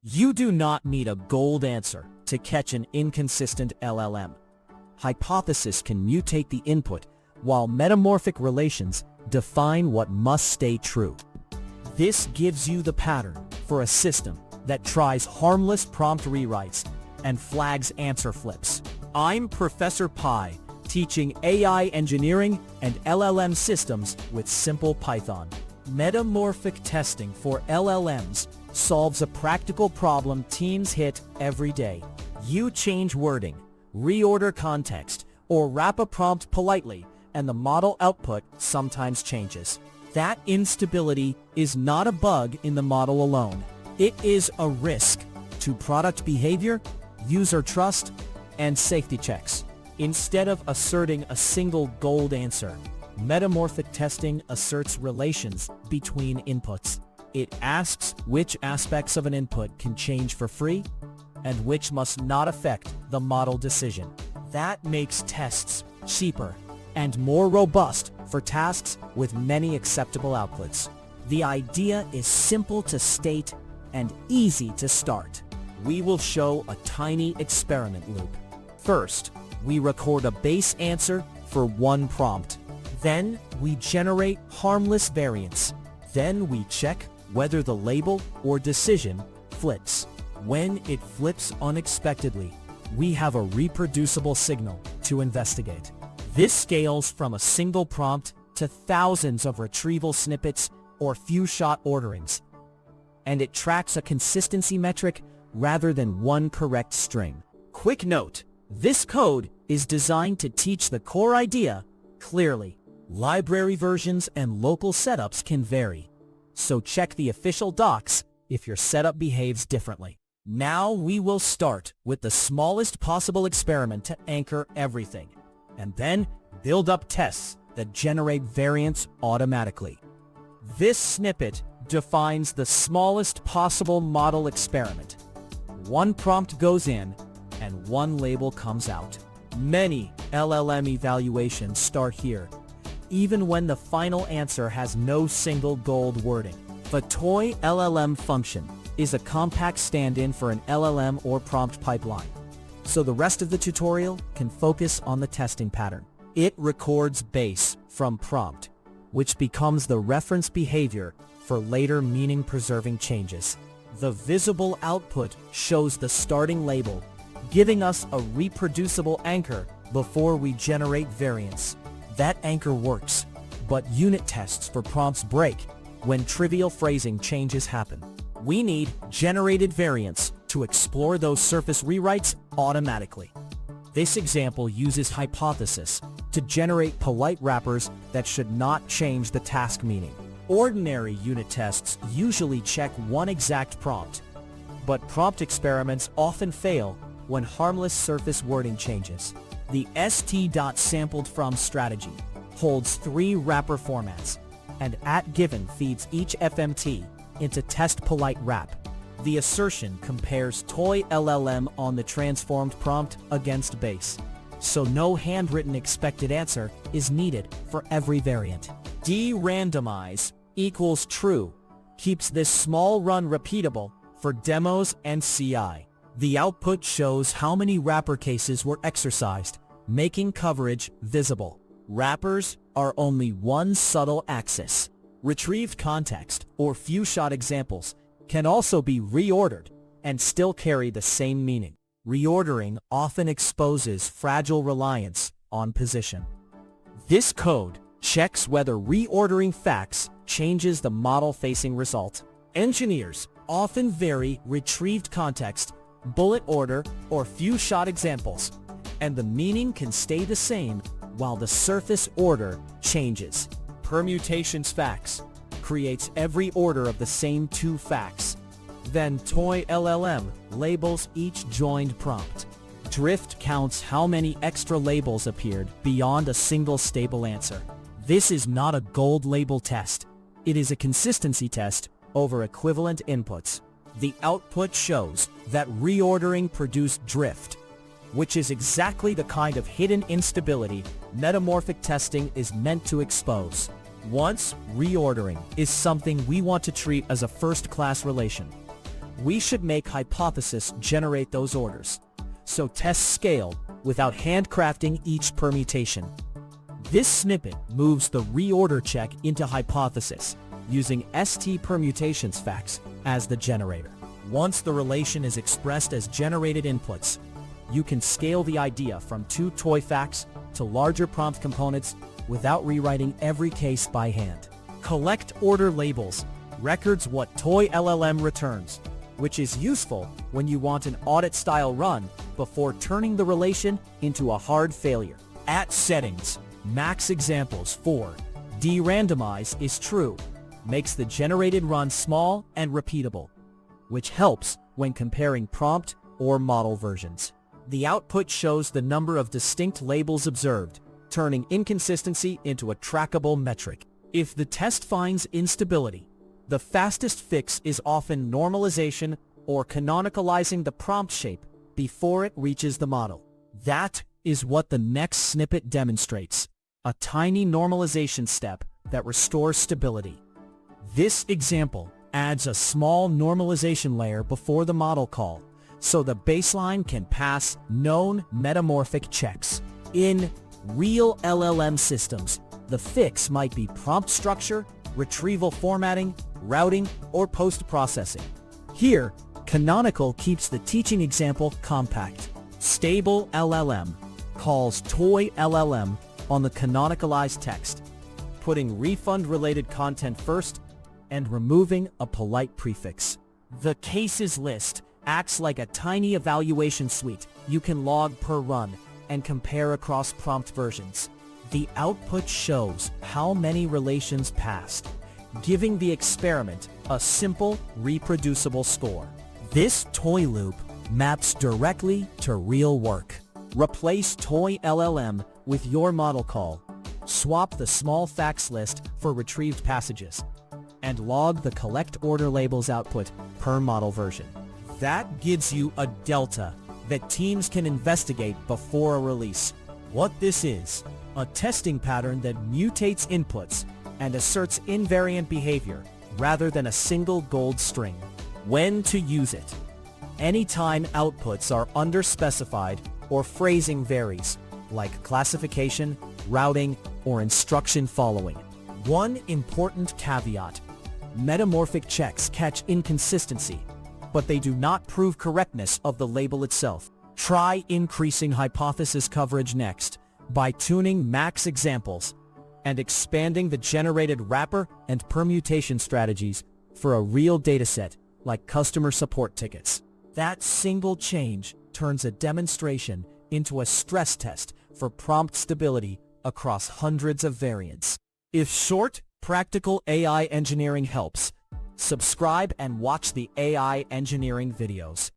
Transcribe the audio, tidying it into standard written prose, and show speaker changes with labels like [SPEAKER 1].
[SPEAKER 1] You do not need a gold answer to catch an inconsistent LLM. Hypothesis can mutate the input, while metamorphic relations define what must stay true. This gives you the pattern for a system that tries harmless prompt rewrites and flags answer flips. I'm Professor Pi, teaching AI engineering and LLM systems with simple Python. Metamorphic testing for LLMs solves a practical problem teams hit every day. You change wording, reorder context, or wrap a prompt politely, and the model output sometimes changes. That instability is not a bug in the model alone. It is a risk to product behavior, user trust, and safety checks. Instead of asserting a single gold answer, metamorphic testing asserts relations between inputs. It asks which aspects of an input can change for free and which must not affect the model decision. That makes tests cheaper and more robust for tasks with many acceptable outputs. The idea is simple to state and easy to start. We will show a tiny experiment loop. First, we record a base answer for one prompt. Then we generate harmless variants. Then we check whether the label or decision flips. When it flips unexpectedly, we have a reproducible signal to investigate. This scales from a single prompt to thousands of retrieval snippets or few-shot orderings. And it tracks a consistency metric rather than one correct string. Quick note, this code is designed to teach the core idea clearly. Library versions and local setups can vary, so check the official docs if your setup behaves differently. Now we will start with the smallest possible experiment to anchor everything, and then build up tests that generate variants automatically. This snippet defines the smallest possible model experiment. One prompt goes in, and one label comes out. Many LLM evaluations start here, even when the final answer has no single gold wording. The toy LLM function is a compact stand-in for an LLM or prompt pipeline, so the rest of the tutorial can focus on the testing pattern. It records base from prompt, which becomes the reference behavior for later meaning-preserving changes. The visible output shows the starting label, giving us a reproducible anchor before we generate variants. That anchor works, but unit tests for prompts break when trivial phrasing changes happen. We need generated variants to explore those surface rewrites automatically. This example uses hypothesis to generate polite wrappers that should not change the task meaning. Ordinary unit tests usually check one exact prompt, but prompt experiments often fail when harmless surface wording changes. The st.sampledFrom strategy holds 3 wrapper formats, and @given feeds each FMT into test polite wrap. The assertion compares toy LLM on the transformed prompt against base, so no handwritten expected answer is needed for every variant. De-randomize equals true keeps this small run repeatable for demos and CI. The output shows how many wrapper cases were exercised, making coverage visible. Wrappers are only one subtle axis. Retrieved context or few-shot examples can also be reordered and still carry the same meaning. Reordering often exposes fragile reliance on position. This code checks whether reordering facts changes the model-facing result. Engineers often vary retrieved context, bullet order, or few-shot examples, and the meaning can stay the same while the surface order changes. Permutations facts creates every order of the same 2 facts. Then toy LLM labels each joined prompt. Drift counts how many extra labels appeared beyond a single stable answer. This is not a gold label test. It is a consistency test over equivalent inputs. The output shows that reordering produced drift, which is exactly the kind of hidden instability metamorphic testing is meant to expose. Once reordering is something we want to treat as a first-class relation, We should make hypothesis generate those orders, so tests scale without handcrafting each permutation. This snippet moves the reorder check into hypothesis, using ST permutations facts as the generator. Once the relation is expressed as generated inputs, you can scale the idea from 2 toy facts to larger prompt components without rewriting every case by hand. Collect order labels records what toy LLM returns, which is useful when you want an audit-style run before turning the relation into a hard failure. At settings, max examples for de-randomize is true, makes the generated run small and repeatable, which helps when comparing prompt or model versions. The output shows the number of distinct labels observed, turning inconsistency into a trackable metric. If the test finds instability, the fastest fix is often normalization or canonicalizing the prompt shape before it reaches the model. That is what the next snippet demonstrates, a tiny normalization step that restores stability. This example adds a small normalization layer before the model call, so the baseline can pass known metamorphic checks. In real LLM systems, the fix might be prompt structure, retrieval formatting, routing, or post-processing. Here, Canonical keeps the teaching example compact. Stable LLM calls toy LLM on the canonicalized text, putting refund-related content first and removing a polite prefix. The cases list acts like a tiny evaluation suite you can log per run and compare across prompt versions. The output shows how many relations passed, giving the experiment a simple, reproducible score. This toy loop maps directly to real work. Replace toy LLM with your model call, swap the small facts list for retrieved passages, and log the collect order labels output per model version. That gives you a delta that teams can investigate before a release. What this is, a testing pattern that mutates inputs and asserts invariant behavior rather than a single gold string. When to use it. Anytime outputs are underspecified or phrasing varies, like classification, routing, or instruction following. One important caveat: metamorphic checks catch inconsistency, but they do not prove correctness of the label itself. Try increasing hypothesis coverage next by tuning max examples and expanding the generated wrapper and permutation strategies for a real dataset like customer support tickets. That single change turns a demonstration into a stress test for prompt stability across hundreds of variants. If short, practical AI engineering helps, subscribe and watch the AI engineering videos.